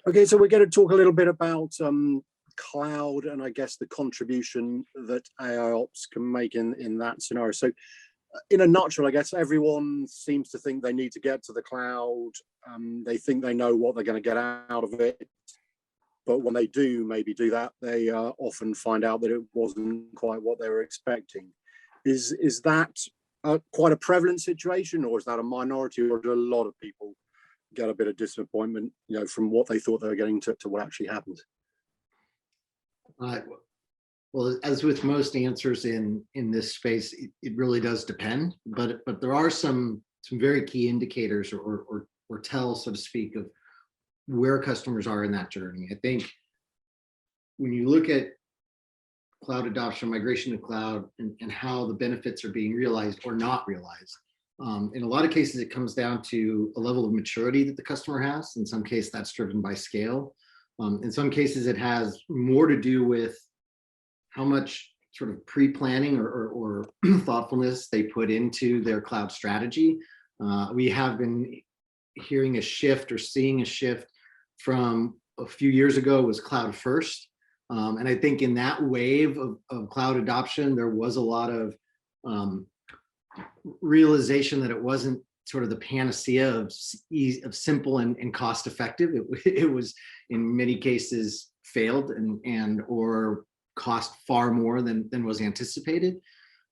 Okay, so we're going to talk a little bit about cloud and I guess the contribution that AIOPS can make in that scenario. So in a nutshell, I guess everyone seems to think they need to get to the cloud. They think they know what they're going to get out of it. But when they do maybe do that, they often find out that it wasn't quite what they were expecting. Is that quite a prevalent situation, or is that a minority, or do a lot of people get a bit of disappointment, from what they thought they were getting to what actually happened? Well, as with most answers in this space, it really does depend. But there are some very key indicators or tells, so to speak, of where customers are in that journey. I think when you look at cloud adoption, migration to cloud, and how the benefits are being realized or not realized, in a lot of cases, it comes down to a level of maturity that the customer has. In some cases, that's driven by scale. In some cases, it has more to do with how much sort of pre-planning or thoughtfulness they put into their cloud strategy. We have been hearing a shift or seeing a shift from a few years ago was cloud first. And I think in that wave of cloud adoption, there was a lot of realization that it wasn't sort of the panacea of simple and cost effective. It was in many cases failed and or cost far more than was anticipated.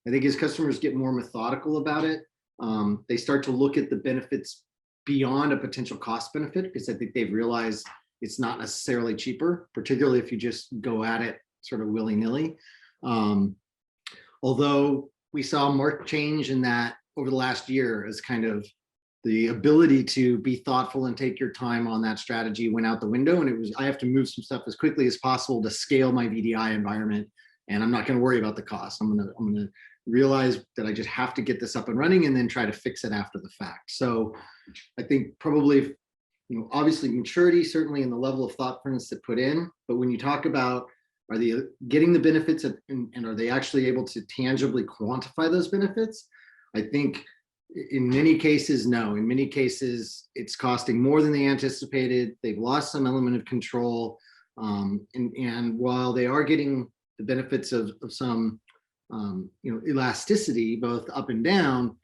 I think as customers get more methodical about it, they start to look at the benefits beyond a potential cost benefit, because I think they've realized it's not necessarily cheaper, particularly if you just go at it sort of willy-nilly. Although we saw a marked change in that over the last year, as kind of the ability to be thoughtful and take your time on that strategy went out the window. And it was, I have to move some stuff as quickly as possible to scale my VDI environment. And I'm not going to worry about the cost. I'm going to realize that I just have to get this up and running and then try to fix it after the fact. So I think probably, obviously maturity, certainly in the level of thoughtfulness that put in, but when you talk about, are they getting the benefits and are they actually able to tangibly quantify those benefits? I think in many cases, no. In many cases, it's costing more than they anticipated. They've lost some element of control. And while they are getting the benefits of some elasticity, both up and down,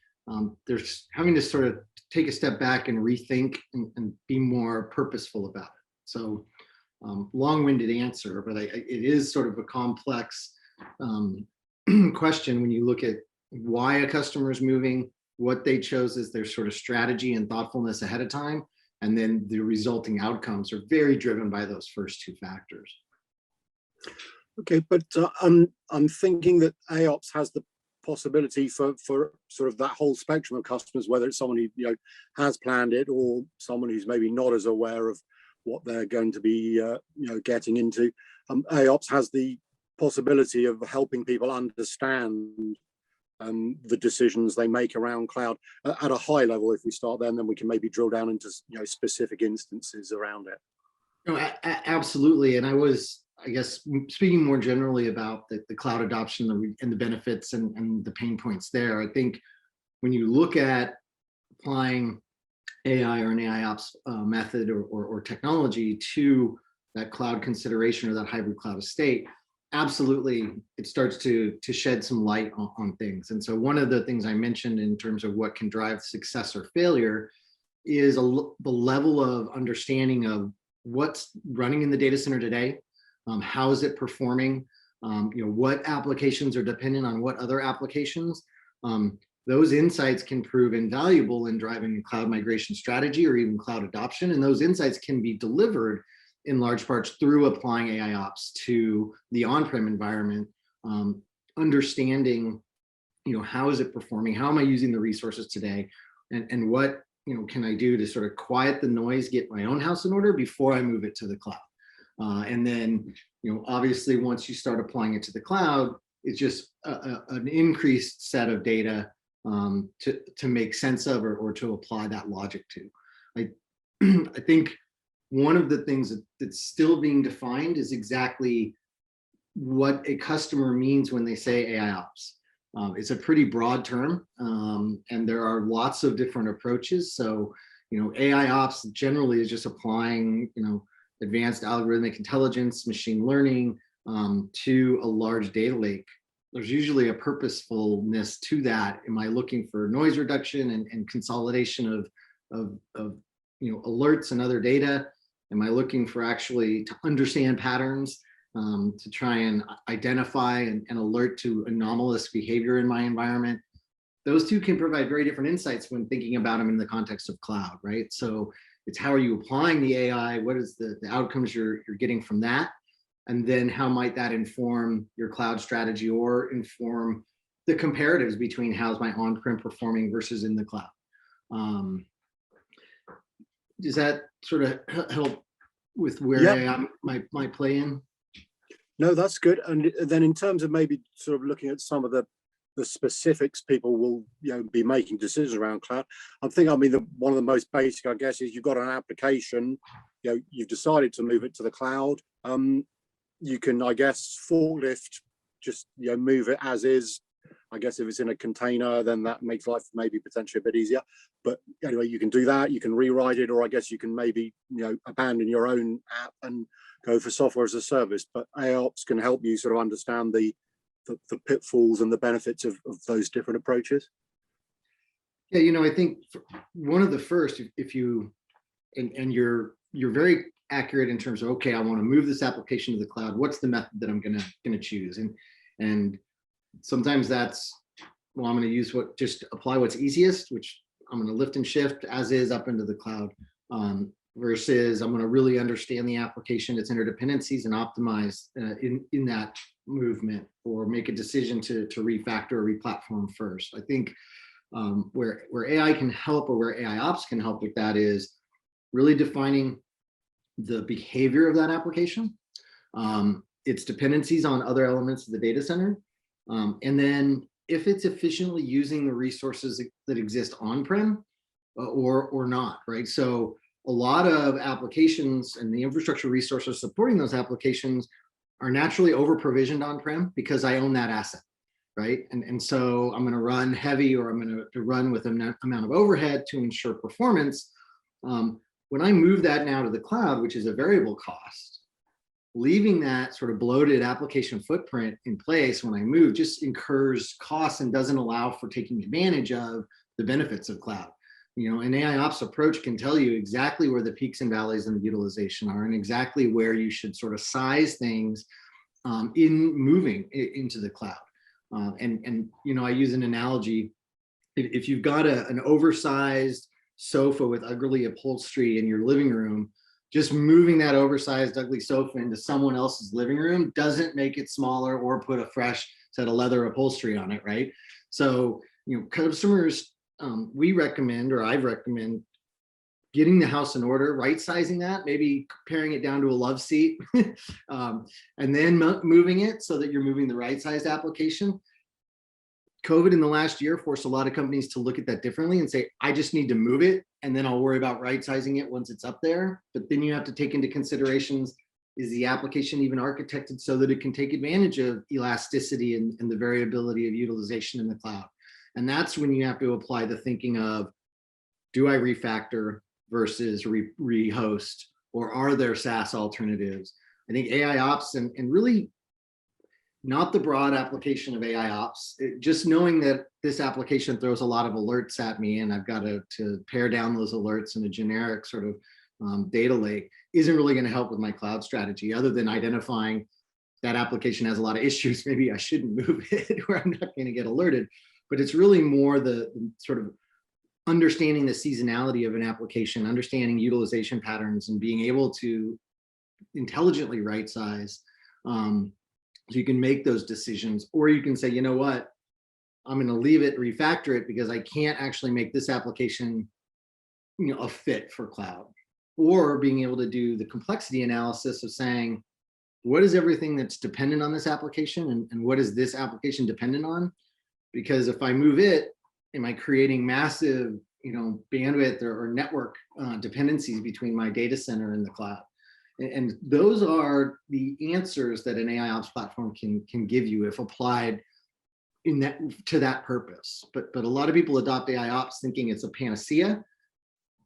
they're having to sort of take a step back and rethink and be more purposeful about it. So long-winded answer, but it is sort of a complex question when you look at why a customer is moving, what they chose as their sort of strategy and thoughtfulness ahead of time, and then the resulting outcomes are very driven by those first two factors. Okay, but I'm thinking that AIOPS has the possibility for sort of that whole spectrum of customers, whether it's someone who has planned it or someone who's maybe not as aware of what they're going to be getting into. AIOPS has the possibility of helping people understand the decisions they make around cloud at a high level. If we start there, and then we can maybe drill down into specific instances around it. No, absolutely. And I guess speaking more generally about the cloud adoption and the benefits and the pain points there, I think when you look at applying AI or an AIOps method or technology to that cloud consideration or that hybrid cloud estate, absolutely, it starts to shed some light on things. And so one of the things I mentioned in terms of what can drive success or failure is the level of understanding of what's running in the data center today. How is it performing? What applications are dependent on what other applications? Those insights can prove invaluable in driving a cloud migration strategy or even cloud adoption. And those insights can be delivered in large parts through applying AIOps to the on-prem environment, understanding, how is it performing? How am I using the resources today? And what, can I do to sort of quiet the noise, get my own house in order before I move it to the cloud? And then, obviously, once you start applying it to the cloud, it's just an increased set of data to make sense of or to apply that logic to. I think one of the things that's still being defined is exactly what a customer means when they say AIOps. It's a pretty broad term, and there are lots of different approaches. So, AIOps generally is just applying, advanced algorithmic intelligence, machine learning, to a large data lake, there's usually a purposefulness to that. Am I looking for noise reduction and consolidation of alerts and other data? Am I looking for actually to understand patterns, to try and identify and alert to anomalous behavior in my environment? Those two can provide very different insights when thinking about them in the context of cloud, right? So it's how are you applying the AI? What is the outcomes you're getting from that? And then how might that inform your cloud strategy or inform the comparatives between how's my on-prem performing versus in the cloud? Does that sort of help with where AI might play in? No, that's good. And then in terms of maybe sort of looking at some of the specifics people will be making decisions around cloud, I mean one of the most basic, I guess, is you've got an application, you've decided to move it to the cloud. You can, I guess, forklift, just move it as is. I guess if it's in a container, then that makes life maybe potentially a bit easier. But anyway, you can do that. You can rewrite it, or I guess you can maybe abandon your own app and go for software as a service. But AIOPS can help you sort of understand the pitfalls and the benefits of those different approaches. Yeah, I think one of the first, if you and you're very accurate in terms of, okay, I want to move this application to the cloud. What's the method that I'm gonna choose? And sometimes that's, well, I'm going to use just apply what's easiest, which I'm going to lift and shift as is up into the cloud, versus I'm going to really understand the application, its interdependencies, and optimize in that movement, or make a decision to refactor or replatform first. I think where AI can help, or where AIOps can help with that, is really defining the behavior of that application, its dependencies on other elements of the data center, and then if it's efficiently using the resources that exist on-prem or not, right? So a lot of applications and the infrastructure resources supporting those applications are naturally over-provisioned on-prem because I own that asset, right? And so I'm going to run heavy, or I'm going to run with an amount of overhead to ensure performance. When I move that now to the cloud, which is a variable cost, leaving that sort of bloated application footprint in place when I move just incurs costs and doesn't allow for taking advantage of the benefits of cloud. An AIOps approach can tell you exactly where the peaks and valleys in the utilization are, and exactly where you should sort of size things in moving into the cloud. I use an analogy. If you've got an oversized sofa with ugly upholstery in your living room, just moving that oversized ugly sofa into someone else's living room doesn't make it smaller or put a fresh set of leather upholstery on it, right? So, customers, we recommend, or I recommend, getting the house in order, right sizing that, maybe paring it down to a love seat, and then moving it so that you're moving the right sized application. COVID in the last year forced a lot of companies to look at that differently and say, I just need to move it, and then I'll worry about right sizing it once it's up there. But then you have to take into considerations, is the application even architected so that it can take advantage of elasticity and the variability of utilization in the cloud? And that's when you have to apply the thinking of, do I refactor versus rehost, or are there SaaS alternatives? I think AIOps and really not the broad application of AIOps, just knowing that this application throws a lot of alerts at me and I've got to pare down those alerts in a generic sort of data lake isn't really going to help with my cloud strategy, other than identifying that application has a lot of issues. Maybe I shouldn't move it, or I'm not going to get alerted. But it's really more the sort of understanding the seasonality of an application, understanding utilization patterns, and being able to intelligently right size. So you can make those decisions, or you can say, you know what, I'm going to leave it, refactor it, because I can't actually make this application, a fit for cloud. Or being able to do the complexity analysis of saying, what is everything that's dependent on this application, and what is this application dependent on? Because if I move it, am I creating massive, bandwidth or network dependencies between my data center and the cloud? And those are the answers that an AIOps platform can give you if applied to that purpose. But a lot of people adopt AIOps thinking it's a panacea,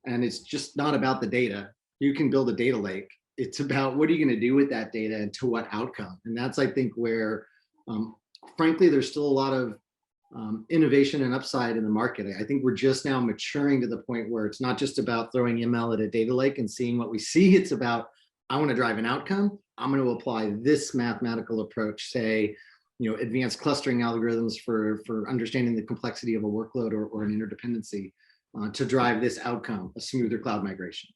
and it's just not about the data. You can build a data lake, It's about what are you going to do with that data and to what outcome. And that's, I think, where, frankly, there's still a lot of innovation and upside in the market. I think we're just now maturing to the point where it's not just about throwing ML at a data lake and seeing what we see. It's about, I want to drive an outcome. I'm going to apply this mathematical approach, say, advanced clustering algorithms for understanding the complexity of a workload or an interdependency to drive this outcome, a smoother cloud migration.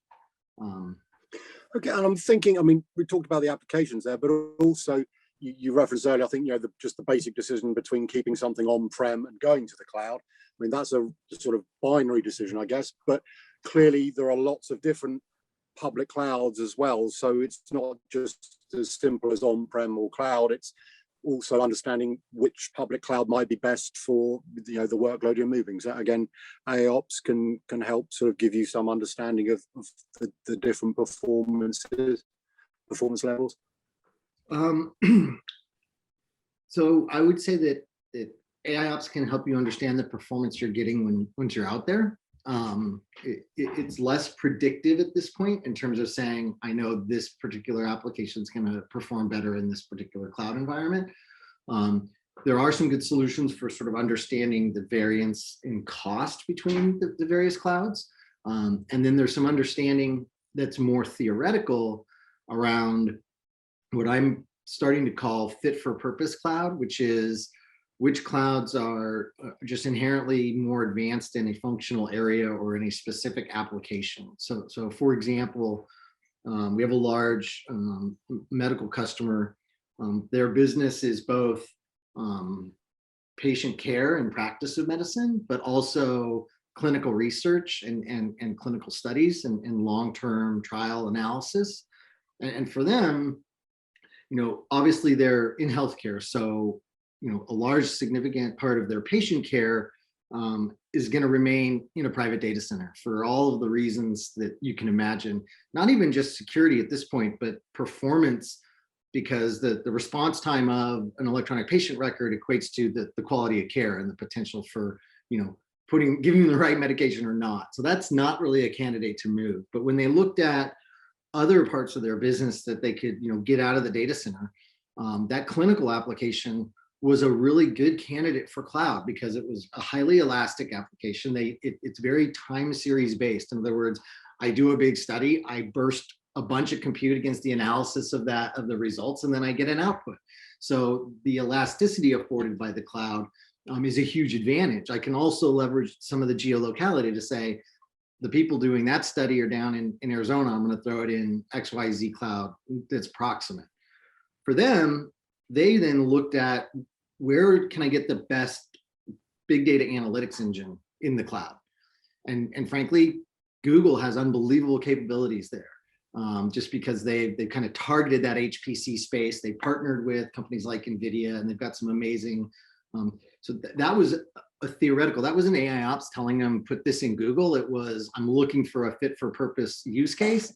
Okay, and I'm thinking, I mean, we talked about the applications there, but also you referenced earlier, I think, just the basic decision between keeping something on-prem and going to the cloud. I mean, that's a sort of binary decision, I guess, but clearly there are lots of different public clouds as well. So it's not just as simple as on-prem or cloud. It's also understanding which public cloud might be best for the workload you're moving. So again, AIOPS can help sort of give you some understanding of the different performance levels. So I would say that AIOPS can help you understand the performance you're getting once you're out there. It's less predictive at this point in terms of saying, I know this particular application is going to perform better in this particular cloud environment. There are some good solutions for sort of understanding the variance in cost between the various clouds. And then there's some understanding that's more theoretical around what I'm starting to call fit for purpose cloud, which is which clouds are just inherently more advanced in a functional area or in a specific application. So for example, we have a large medical customer. Their business is both patient care and practice of medicine, but also clinical research and clinical studies and long-term trial analysis. And for them, obviously they're in healthcare. So, a large significant part of their patient care is going to remain in a private data center for all of the reasons that you can imagine, not even just security at this point, but performance, because the response time of an electronic patient record equates to the quality of care and the potential for, giving the right medication or not. So that's not really a candidate to move. But when they looked at other parts of their business that they could, get out of the data center, that clinical application was a really good candidate for cloud because it was a highly elastic application. It's very time series based. In other words, I do a big study, I burst a bunch of compute against the analysis of the results, and then I get an output. So the elasticity afforded by the cloud is a huge advantage. I can also leverage some of the geolocality to say, the people doing that study are down in Arizona, I'm going to throw it in XYZ cloud that's proximate. For them, they then looked at where can I get the best big data analytics engine in the cloud? And frankly, Google has unbelievable capabilities there, just because they've kind of targeted that HPC space. They partnered with companies like NVIDIA, and they've got some amazing, so that was a theoretical, that wasn't AIOps telling them put this in Google. It was, I'm looking for a fit for purpose use case.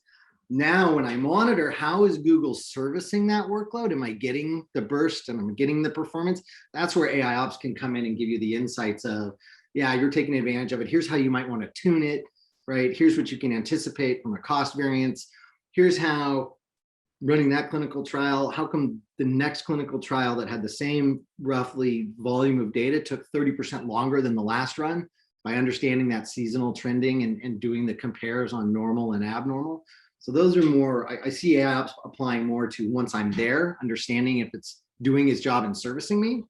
Now, when I monitor, how is Google servicing that workload? Am I getting the burst and I'm getting the performance? That's where AIOps can come in and give you the insights of, yeah, you're taking advantage of it. Here's how you might want to tune it, right? Here's what you can anticipate from a cost variance. Here's how running that clinical trial, how come the next clinical trial that had the same roughly volume of data took 30% longer than the last run, by understanding that seasonal trending and doing the compares on normal and abnormal. So those are more, I see AIOps applying more to once I'm there, understanding if it's doing its job and servicing me.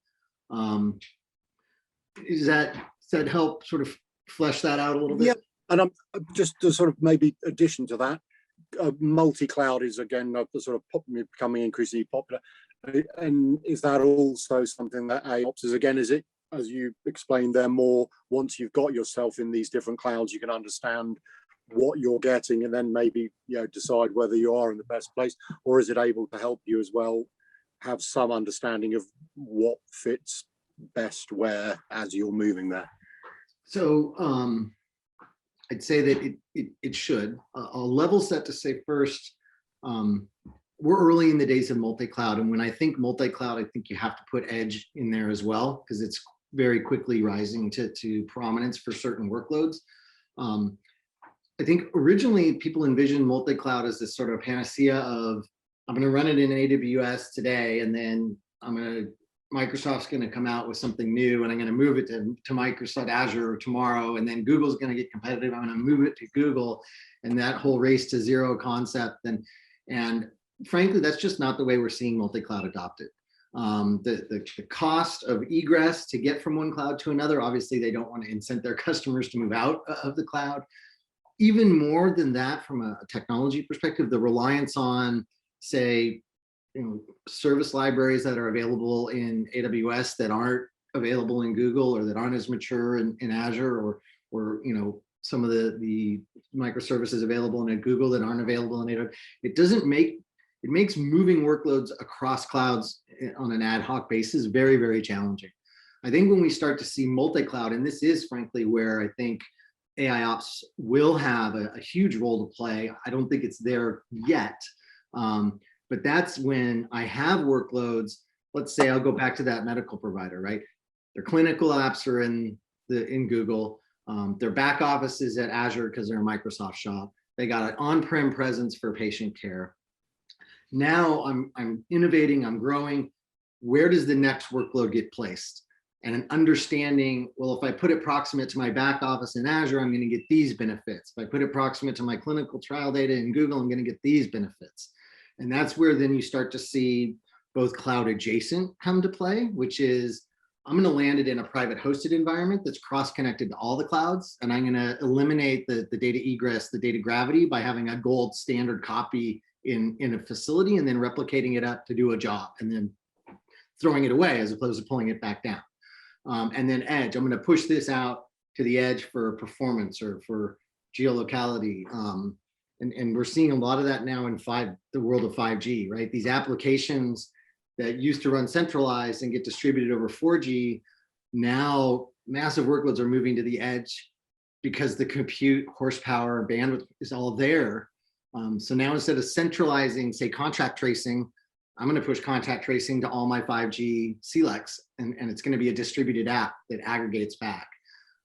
Does that help sort of flesh that out a little bit? Yeah, and just to sort of maybe addition to that, multi-cloud is again sort of becoming increasingly popular. And is that also something that AIOPS is, again, is it, as you explained there, more once you've got yourself in these different clouds, you can understand what you're getting and then maybe decide whether you are in the best place, or is it able to help you as well have some understanding of what fits best where as you're moving there? So I'd say that it should. I'll level set to say first, we're early in the days of multi-cloud, and when I think multi-cloud, I think you have to put edge in there as well, because it's very quickly rising to prominence for certain workloads. I think originally people envisioned multi-cloud as this sort of panacea of, I'm going to run it in AWS today, and then Microsoft's going to come out with something new, and I'm going to move it to Microsoft Azure tomorrow, and then Google's going to get competitive. I'm going to move it to Google, and that whole race to zero concept. And frankly, that's just not the way we're seeing multi-cloud adopted. The cost of egress to get from one cloud to another, obviously they don't want to incent their customers to move out of the cloud. Even more than that, from a technology perspective, the reliance on, say, service libraries that are available in AWS that aren't available in Google, or that aren't as mature in Azure, or some of the microservices available in Google that aren't available in AWS. It makes moving workloads across clouds on an ad hoc basis very, very challenging. I think when we start to see multi-cloud, and this is frankly where I think AIOps will have a huge role to play. I don't think it's there yet, but that's when I have workloads. Let's say I'll go back to that medical provider, right? Their clinical apps are in Google. Their back office is at Azure because they're a Microsoft shop. They got an on-prem presence for patient care. Now I'm innovating, I'm growing. Where does the next workload get placed? And an understanding, well, if I put it proximate to my back office in Azure, I'm going to get these benefits. If I put it proximate to my clinical trial data in Google, I'm going to get these benefits. And that's where then you start to see both cloud adjacent come to play, which is, I'm going to land it in a private hosted environment that's cross-connected to all the clouds. And I'm going to eliminate the data egress, the data gravity, by having a gold standard copy in a facility, and then replicating it up to do a job, and then throwing it away as opposed to pulling it back down. And then edge, I'm going to push this out to the edge for performance or for geolocality. And we're seeing a lot of that now in the world of 5G, right? These applications that used to run centralized and get distributed over 4G, now massive workloads are moving to the edge because the compute horsepower and bandwidth is all there. So now instead of centralizing, say, contact tracing, I'm going to push contact tracing to all my 5G CLECs, and it's going to be a distributed app that aggregates back.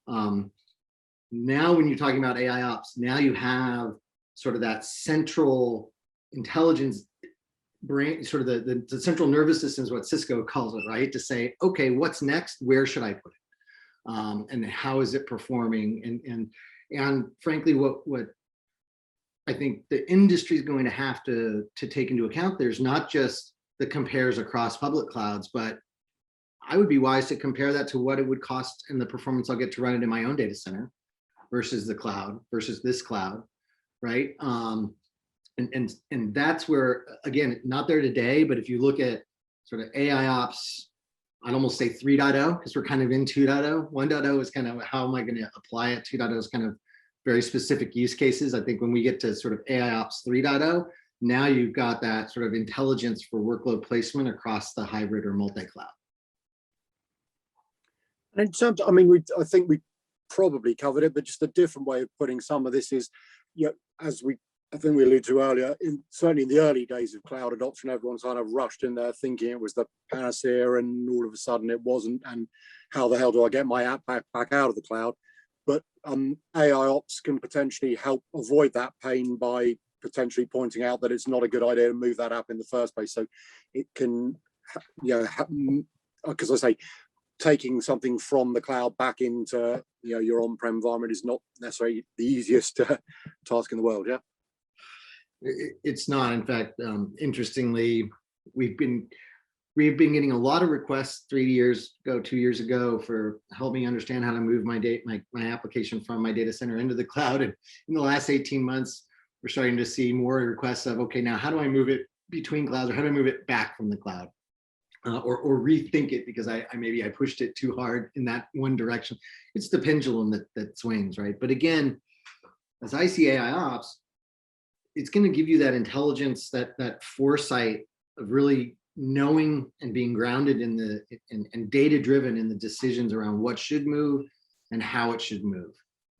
Now, when you're talking about AIOps, now you have sort of that central intelligence brain, sort of the central nervous system is what Cisco calls it, right? To say, okay, what's next? Where should I put it? And how is it performing? And frankly, what I think the industry is going to have to take into account, there's not just the compares across public clouds, but I would be wise to compare that to what it would cost and the performance I'll get to run it in my own data center versus the cloud versus this cloud, right? And that's where, again, not there today, but if you look at sort of AIOps, I'd almost say 3.0, because we're kind of in 2.0. 1.0 is kind of how am I going to apply it? 2.0 is kind of very specific use cases. I think when we get to sort of AIOps 3.0, now you've got that sort of intelligence for workload placement across the hybrid or multi-cloud. And in terms, I mean, I think we probably covered it, but just a different way of putting some of this is, as I think we alluded to earlier, certainly in the early days of cloud adoption, everyone's kind of rushed in there thinking it was the panacea, and all of a sudden it wasn't. And how the hell do I get my app back out of the cloud? But AIOps can potentially help avoid that pain by potentially pointing out that it's not a good idea to move that app in the first place. So it can, because I say, taking something from the cloud back into your on-prem environment is not necessarily the easiest task in the world. Yeah, it's not. In fact, interestingly, we've been getting a lot of requests 2 years ago for helping understand how to move my application from my data center into the cloud. And in the last 18 months, we're starting to see more requests of, okay, now how do I move it between clouds, or how do I move it back from the cloud? Or rethink it because maybe I pushed it too hard in that one direction. It's the pendulum that swings, right? But again, as I see AIOps, it's going to give you that intelligence, that foresight of really knowing and being grounded and data driven in the decisions around what should move and how it should move,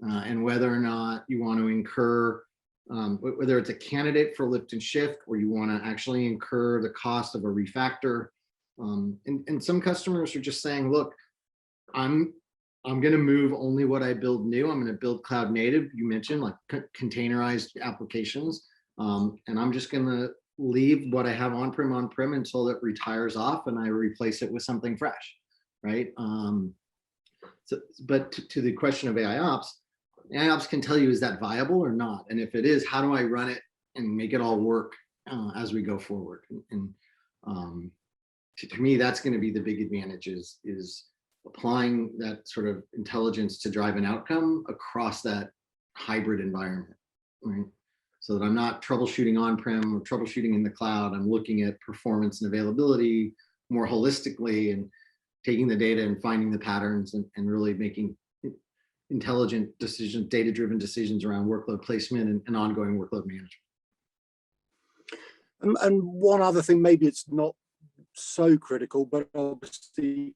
and whether or not you want to incur, whether it's a candidate for lift and shift, or you want to actually incur the cost of a refactor. And some customers are just saying, look, I'm I'm going to move only what I build new. I'm going to build cloud native. You mentioned like containerized applications. And I'm just going to leave what I have on-prem until it retires off and I replace it with something fresh, right? But to the question of AIOps can tell you, is that viable or not? And if it is, how do I run it and make it all work as we go forward? And to me, that's going to be the big advantage is applying that sort of intelligence to drive an outcome across that hybrid environment, right? So that I'm not troubleshooting on-prem or troubleshooting in the cloud. I'm looking at performance and availability more holistically and taking the data and finding the patterns and really making intelligent decisions, data-driven decisions around workload placement and ongoing workload management. And one other thing, maybe it's not so critical, but obviously,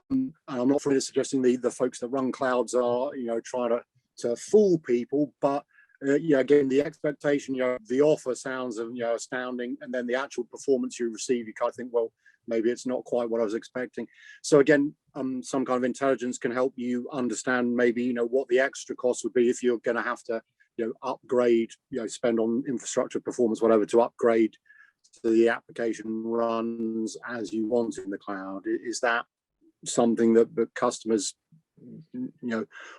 I'm not for suggesting the folks that run clouds are, trying to fool people, but again, the expectation, the offer sounds of, astounding, and then the actual performance you receive, you kind of think, well, maybe it's not quite what I was expecting. So again, some kind of intelligence can help you understand maybe, what the extra cost would be if you're going to have to, upgrade, spend on infrastructure, performance, whatever, to upgrade so the application runs as you want in the cloud. Is that something that the customers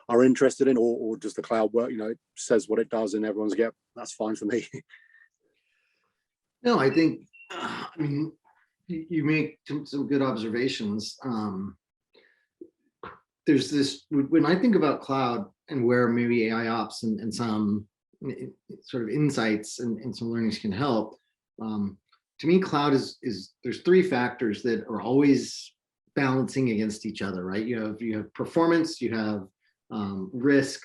are interested in, or does the cloud work, it says what it does and everyone's that's fine for me? No, I think you make some good observations. There's this, when I think about cloud and where maybe AIOps and some sort of insights and some learnings can help, to me, cloud is there's three factors that are always balancing against each other, right? You have performance, you have risk,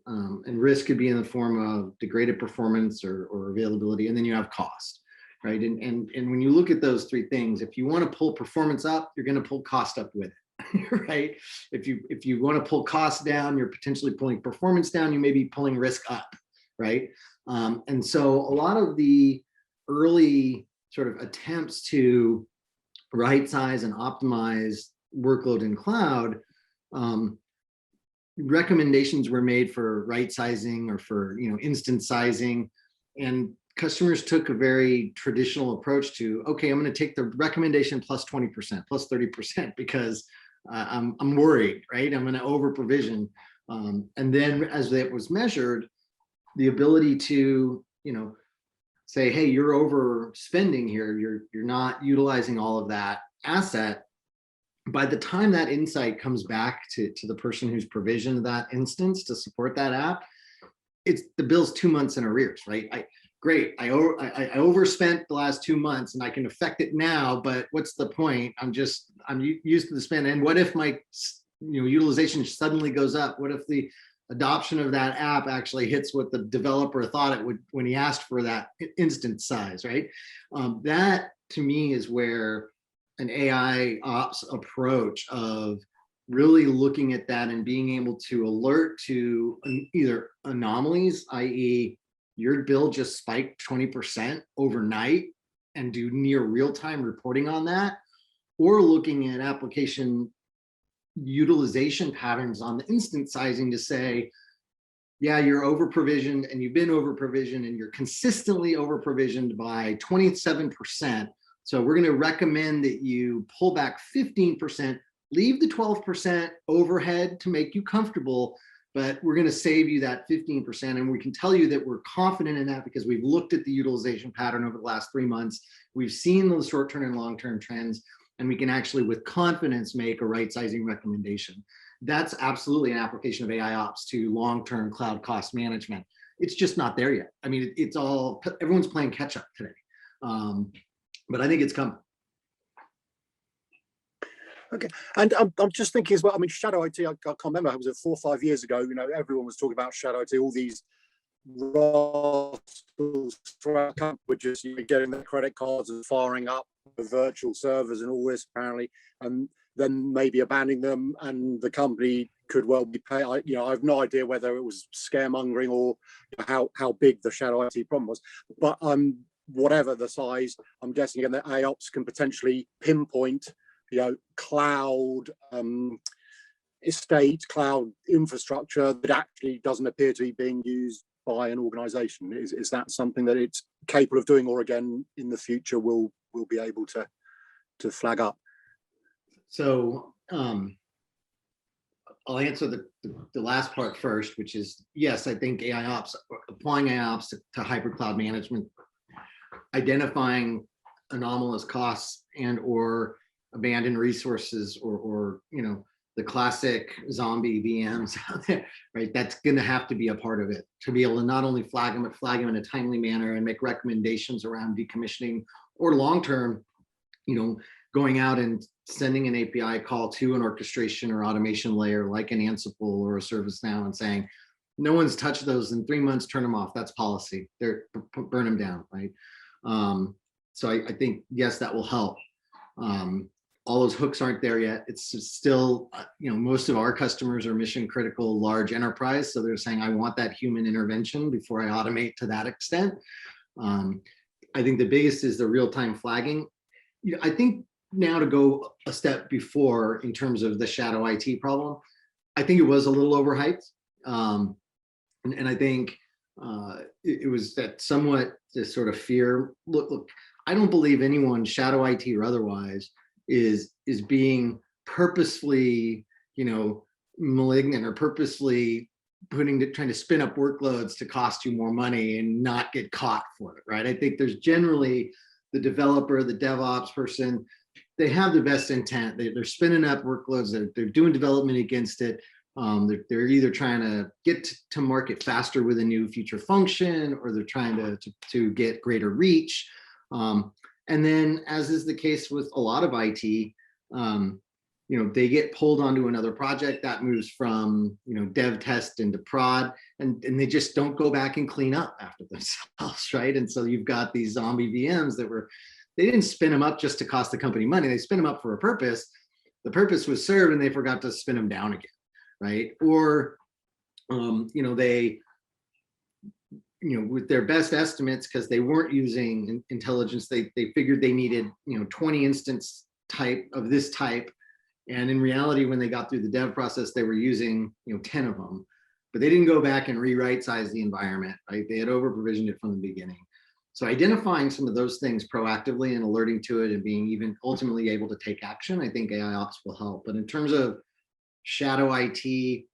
and risk could be in the form of degraded performance or availability, and then you have cost, right? And when you look at those three things, if you want to pull performance up, you're going to pull cost up with it, right? If you want to pull cost down, you're potentially pulling performance down. You may be pulling risk up, right? And so a lot of the early sort of attempts to right size and optimize workload in cloud, recommendations were made for right sizing or for instance sizing, and customers took a very traditional approach to, okay, I'm going to take the recommendation plus 20%, plus 30% because I'm worried, right? I'm going to over provision, and then as that was measured, the ability to say, hey, you're overspending here, you're not utilizing all of that asset. By the time that insight comes back to the person who's provisioned that instance to support that app, it's the bill's 2 months in arrears, right? I overspent the last 2 months and I can affect it now, but what's the point? I'm used to the spend. And what if my utilization suddenly goes up? What if the adoption of that app actually hits what the developer thought it would when he asked for that instance size, right? That to me is where an AI ops approach of really looking at that and being able to alert to either anomalies, i.e. your bill just spiked 20% overnight and do near real-time reporting on that, or looking at application utilization patterns on the instance sizing to say, yeah, you're over provisioned and you've been over provisioned and you're consistently over provisioned by 27%. So we're going to recommend that you pull back 15%, leave the 12% overhead to make you comfortable, but we're going to save you that 15%. And we can tell you that we're confident in that because we've looked at the utilization pattern over the last 3 months. We've seen those short-term and long-term trends, and we can actually with confidence make a right sizing recommendation. That's absolutely an application of AIOps to long-term cloud cost management. It's just not there yet. I mean, everyone's playing catch up today. But I think it's coming. Okay, and I'm just thinking as well, I mean, shadow IT, I can't remember, was it 4 or 5 years ago, everyone was talking about shadow IT, all these which is getting the credit cards and firing up the virtual servers and all this apparently, and then maybe abandoning them, and the company could well be paid. I have no idea whether it was scaremongering or how big the shadow IT problem was, but whatever the size, I'm guessing again that AIOps can potentially pinpoint cloud estate cloud infrastructure that actually doesn't appear to be being used by an organization? Is that something that it's capable of doing, or again in the future will be able to flag up? So I'll answer the last part first, which is yes, I think AIOPS, applying AIOPS to hybrid cloud management, identifying anomalous costs and or abandoned resources, or the classic zombie VMs out there, right? That's going to have to be a part of it to be able to not only flag them, but flag them in a timely manner and make recommendations around decommissioning, or long-term, going out and sending an API call to an orchestration or automation layer like an Ansible or a ServiceNow and saying, no one's touched those in 3 months, turn them off. That's policy. They're burn them down, right? So I think, yes, that will help. All those hooks aren't there yet. It's still, most of our customers are mission critical, large enterprise. So they're saying, I want that human intervention before I automate to that extent. I think the biggest is the real-time flagging. I think now to go a step before in terms of the shadow IT problem, I think it was a little overhyped. And I think it was that somewhat this sort of fear. Look, I don't believe anyone, shadow IT or otherwise, is being purposefully, malignant or purposely trying to spin up workloads to cost you more money and not get caught for it, right? I think there's generally the developer, the DevOps person, they have the best intent. They're spinning up workloads. They're doing development against it. They're either trying to get to market faster with a new feature function, or they're trying to get greater reach. And then, as is the case with a lot of IT, they get pulled onto another project that moves from dev test into prod, and they just don't go back and clean up after themselves, right? And so you've got these zombie VMs they didn't spin them up just to cost the company money. They spin them up for a purpose. The purpose was served, and they forgot to spin them down again, right? Or they with their best estimates, because they weren't using intelligence, they figured they needed 20 instance type of this type, and in reality, when they got through the dev process, they were using 10 of them, but they didn't go back and rewrite size the environment, right? They had over provisioned it from the beginning. So identifying some of those things proactively and alerting to it and being even ultimately able to take action, I think AIOps will help. But in terms of shadow IT,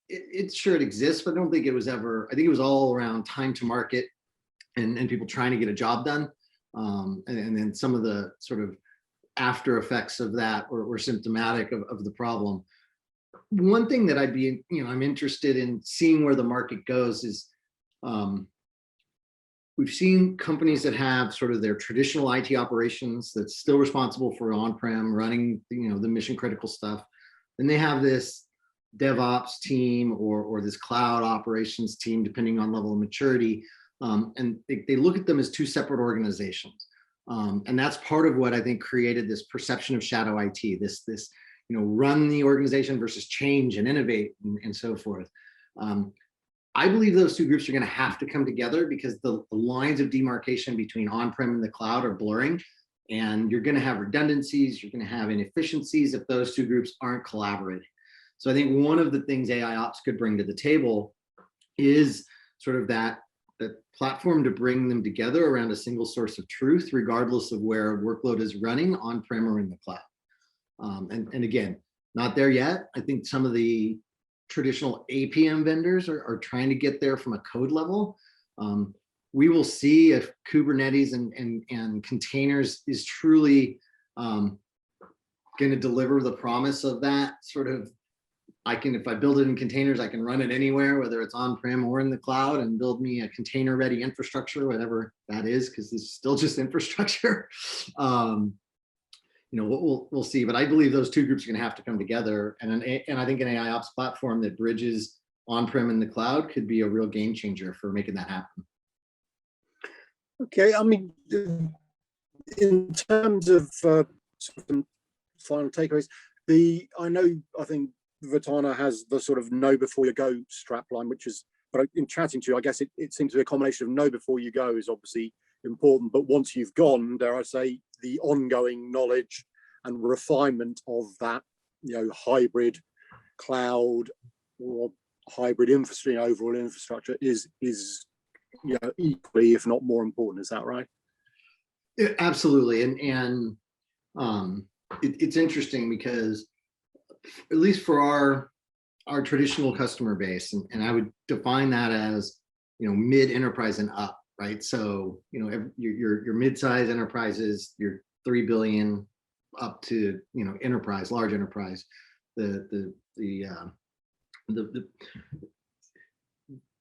it sure it exists, but I don't think it was ever, I think it was all around time to market and people trying to get a job done. And then some of the sort of after effects of that were symptomatic of the problem. One thing that I'd be, I'm interested in seeing where the market goes is, we've seen companies that have sort of their traditional IT operations that's still responsible for on-prem running, the mission critical stuff. And they have this DevOps team or this cloud operations team, depending on level of maturity. And they look at them as two separate organizations. And that's part of what I think created this perception of shadow IT, this run the organization versus change and innovate and so forth. I believe those two groups are going to have to come together because the lines of demarcation between on-prem and the cloud are blurring, and you're going to have redundancies, you're going to have inefficiencies if those two groups aren't collaborating. So I think one of the things AIOps could bring to the table is sort of that platform to bring them together around a single source of truth, regardless of where a workload is running, on-prem or in the cloud. And again, not there yet. I think some of the traditional APM vendors are trying to get there from a code level. We will see if Kubernetes and containers is truly going to deliver the promise of that sort of, if I build it in containers, I can run it anywhere, whether it's on-prem or in the cloud, and build me a container-ready infrastructure, whatever that is, because it's still just infrastructure. We'll see, but I believe those two groups are going to have to come together, and I think an AIOps platform that bridges on-prem and the cloud could be a real game changer for making that happen. Okay, I mean, in terms of sort of final takeaways, I think Virtana has the sort of know before you go strapline, which is, but in chatting to you, I guess it seems to be a combination of know before you go is obviously important, but once you've gone, dare I say, the ongoing knowledge and refinement of that, hybrid cloud or hybrid infrastructure, overall infrastructure is equally, if not more important. Is that right? Yeah, absolutely. And it's interesting because, at least for our traditional customer base, and I would define that as, mid enterprise and up, right? So, your mid-size enterprises, your 3 billion up to, enterprise, large enterprise,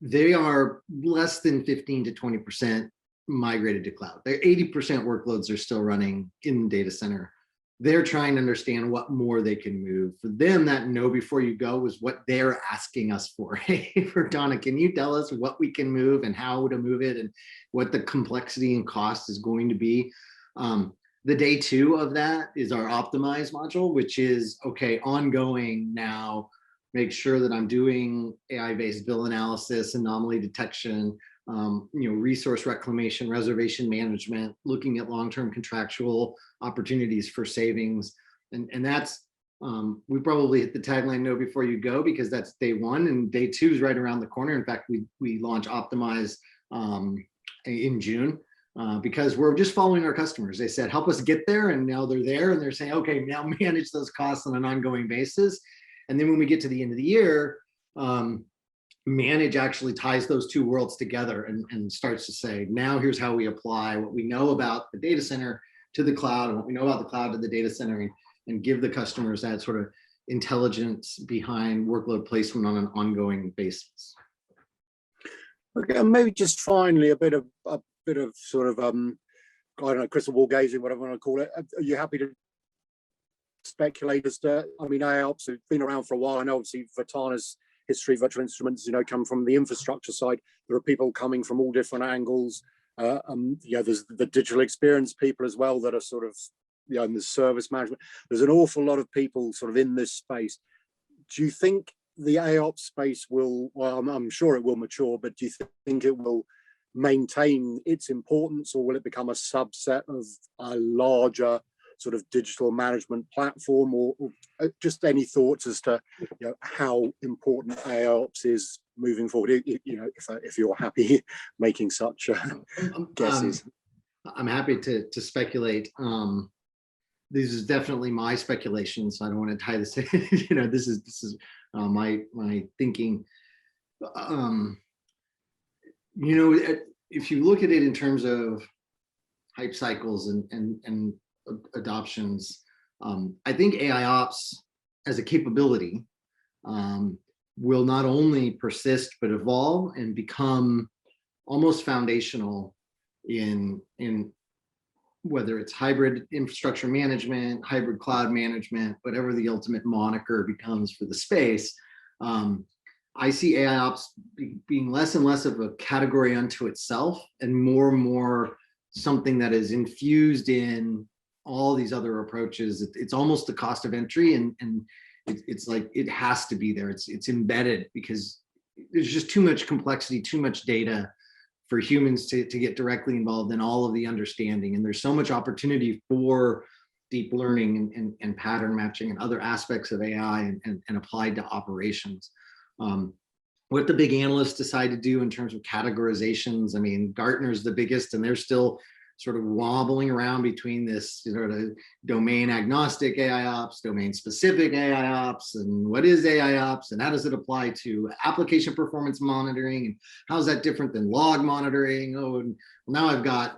they are less than 15 to 20% migrated to cloud. Their 80% workloads are still running in the data center. They're trying to understand what more they can move. For them, that know before you go was what they're asking us for. Hey, Virtana, can you tell us what we can move and how to move it and what the complexity and cost is going to be? The day 2 of that is our optimize module, which is, okay, ongoing now, make sure that I'm doing AI-based bill analysis, anomaly detection, resource reclamation, reservation management, looking at long-term contractual opportunities for savings. And that's, we probably hit the tagline know before you go, because that's day 1, and day 2 is right around the corner. In fact, we launch Optimize in June. Because we're just following our customers. They said, help us get there, and now they're there, and they're saying, okay, now manage those costs on an ongoing basis. And then when we get to the end of the year, manage actually ties those 2 worlds together and starts to say, now here's how we apply what we know about the data center to the cloud, and what we know about the cloud to the data center, and give the customers that sort of intelligence behind workload placement on an ongoing basis. Okay, maybe just finally a bit of sort of I don't know, crystal ball gazing, whatever you want to call it. Are you happy to speculate as to, AIOPS have been around for a while. I know obviously Virtana's history, virtual instruments, come from the infrastructure side. There are people coming from all different angles. There's the digital experience people as well that are sort of, in the service management. There's an awful lot of people sort of in this space. Do you think the AIOPS space will, well, I'm sure it will mature, but do you think it will maintain its importance, or will it become a subset of a larger sort of digital management platform, or just any thoughts as to how important AIOPS is moving forward? If you're happy making such guesses. I'm happy to speculate. This is definitely my speculation, so I don't want to tie this in. This is my thinking. If you look at it in terms of hype cycles and adoptions, I think AIOps as a capability will not only persist but evolve and become almost foundational in whether it's hybrid infrastructure management, hybrid cloud management, whatever the ultimate moniker becomes for the space. I see AIOps being less and less of a category unto itself, and more something that is infused in all these other approaches. It's almost the cost of entry, and it's like it has to be there. It's embedded, because there's just too much complexity, too much data for humans to get directly involved in all of the understanding. And there's so much opportunity for deep learning and pattern matching and other aspects of AI and applied to operations. What the big analysts decide to do in terms of categorizations, Gartner's the biggest, and they're still sort of wobbling around between this sort of domain agnostic AIOps, domain specific AIOps, and what is AIOps, and how does it apply to application performance monitoring, and how's that different than log monitoring? Oh, and now I've got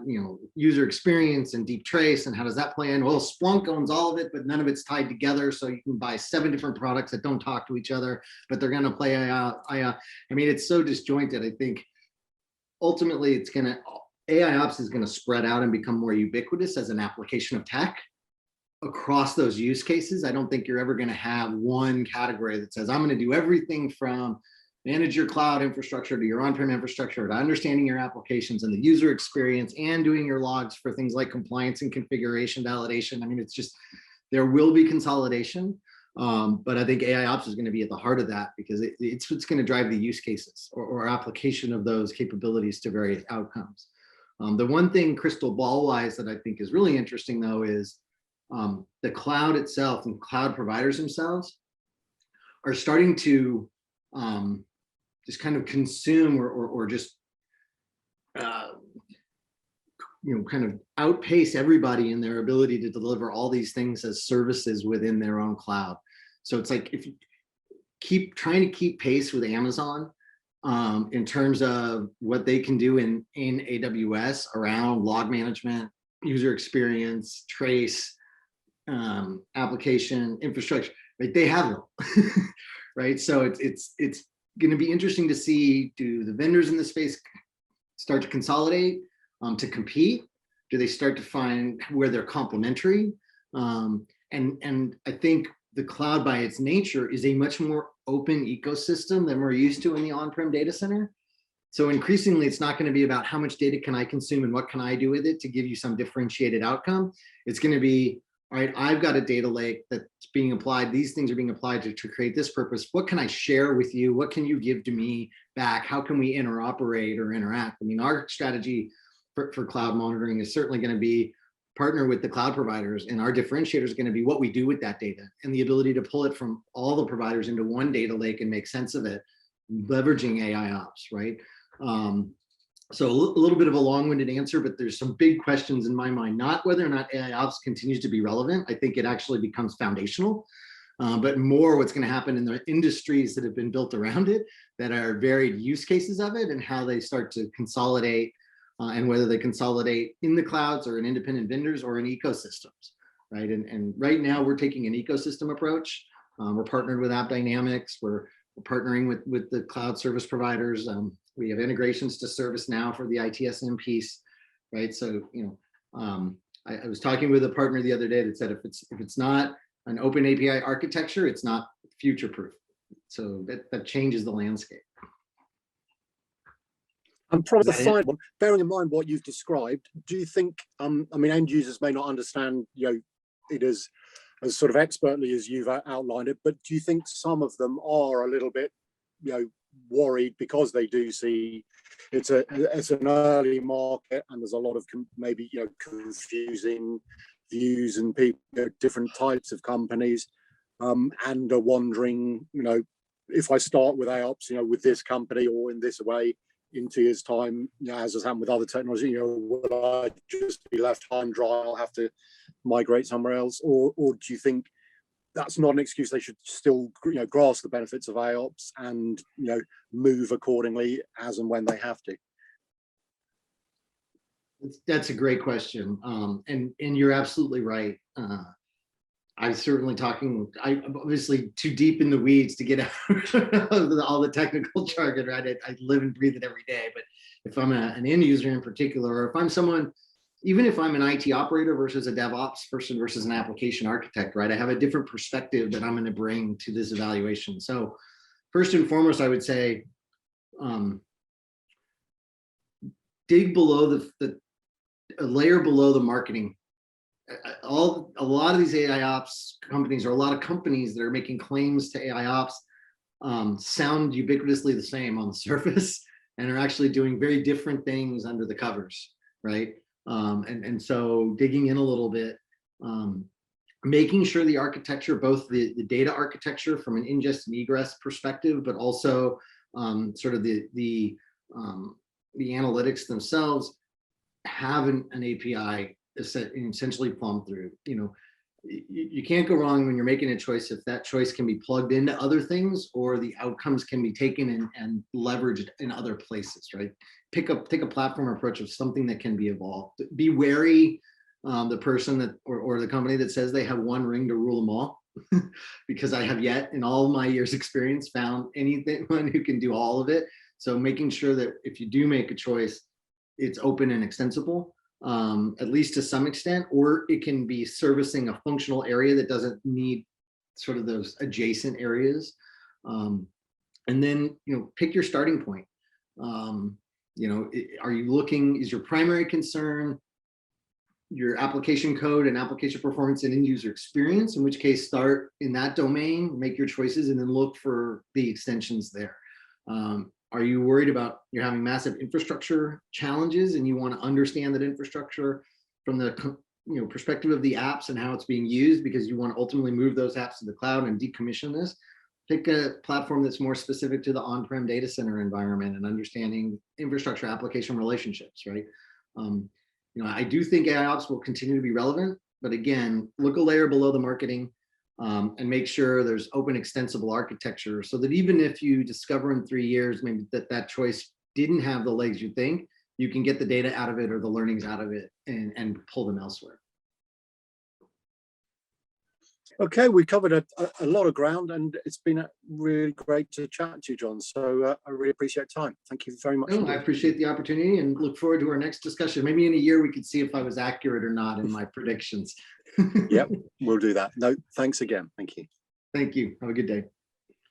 user experience and deep trace, and how does that play in? Well, Splunk owns all of it, but none of it's tied together, so you can buy 7 different products that don't talk to each other, but they're going to play AI. It's so disjointed. I think ultimately AIOps is going to spread out and become more ubiquitous as an application of tech across those use cases. I don't think you're ever going to have one category that says, I'm going to do everything from manage your cloud infrastructure to your on-prem infrastructure to understanding your applications and the user experience and doing your logs for things like compliance and configuration validation. It's just, there will be consolidation. But I think AIOps is going to be at the heart of that, because it's what's going to drive the use cases or application of those capabilities to various outcomes. The one thing crystal ball wise that I think is really interesting though is the cloud itself and cloud providers themselves are starting to just kind of consume or just kind of outpace everybody in their ability to deliver all these things as services within their own cloud. So it's like, if you keep trying to keep pace with Amazon in terms of what they can do in AWS around log management, user experience, trace, application, infrastructure, right? They have them, right? So it's going to be interesting to see, do the vendors in the space start to consolidate to compete? Do they start to find where they're complementary? And I think the cloud by its nature is a much more open ecosystem than we're used to in the on-prem data center. So increasingly, it's not going to be about how much data can I consume and what can I do with it to give you some differentiated outcome. It's going to be, all right, I've got a data lake that's being applied. These things are being applied to create this purpose. What can I share with you? What can you give to me back? How can we interoperate or interact? I mean, our strategy for cloud monitoring is certainly going to be partner with the cloud providers, and our differentiator is going to be what we do with that data and the ability to pull it from all the providers into one data lake and make sense of it, leveraging AIOPS, right? So a little bit of a long-winded answer, but there's some big questions in my mind, not whether or not AIOPS continues to be relevant. I think it actually becomes foundational, but more what's going to happen in the industries that have been built around it that are varied use cases of it and how they start to consolidate, and whether they consolidate in the clouds or in independent vendors or in ecosystems, right? And right now we're taking an ecosystem approach. We're partnered with App Dynamics. We're partnering with the cloud service providers. We have integrations to ServiceNow for the ITSM piece, right? So, I was talking with a partner the other day that said if it's not an open API architecture, it's not future-proof. So that changes the landscape. And probably the final one, bearing in mind what you've described, do you think, I mean, end users may not understand, it as sort of expertly as you've outlined it, but do you think some of them are a little bit, worried because they do see it's an early market and there's a lot of maybe, confusing views and people, different types of companies, and are wondering, if I start with AIOPS, with this company or in this way, in 2 years' time, as has happened with other technology, will I just be left high and dry? I'll have to migrate somewhere else, or do you think that's not an excuse? They should still, grasp the benefits of AIOPS and move accordingly as and when they have to. That's a great question, and you're absolutely right. I'm certainly I'm obviously too deep in the weeds to get out of all the technical jargon, right? I live and breathe it every day. But if I'm an end user in particular, or if I'm someone, even if I'm an IT operator versus a DevOps person versus an application architect, right? I have a different perspective that I'm going to bring to this evaluation. So first and foremost, I would say, dig below a layer below the marketing. A lot of these AIOps companies, or a lot of companies that are making claims to AIOps, sound ubiquitously the same on the surface and are actually doing very different things under the covers, right? And so digging in a little bit, making sure the architecture, both the data architecture from an ingest and egress perspective, but also sort of the analytics themselves have an API essentially plumbed through. You can't go wrong when you're making a choice if that choice can be plugged into other things or the outcomes can be taken and leveraged in other places, right? Take a platform approach of something that can be evolved. Be wary the person that or the company that says they have one ring to rule them all, because I have yet in all of my years experience found anyone who can do all of it. So making sure that if you do make a choice, it's open and extensible, at least to some extent, or it can be servicing a functional area that doesn't need sort of those adjacent areas. And then, pick your starting point. Are you looking, is your primary concern your application code and application performance and end user experience, in which case start in that domain, make your choices, and then look for the extensions there. Are you worried about you're having massive infrastructure challenges and you want to understand that infrastructure from the perspective of the apps and how it's being used, because you want to ultimately move those apps to the cloud and decommission this? pick a platform that's more specific to the on-prem data center environment and understanding infrastructure application relationships, right? I do think AIOPS will continue to be relevant, but again, look a layer below the marketing and make sure there's open extensible architecture so that even if you discover in 3 years maybe that choice didn't have the legs you think, you can get the data out of it or the learnings out of it and pull them elsewhere. Okay, we covered a lot of ground, and it's been really great to chat to you, John. So I really appreciate your time. Thank you very much. No, I appreciate the opportunity and look forward to our next discussion. Maybe in a year we could see if I was accurate or not in my predictions. Yep, we'll do that. No, thanks again. Thank you. Thank you. Have a good day.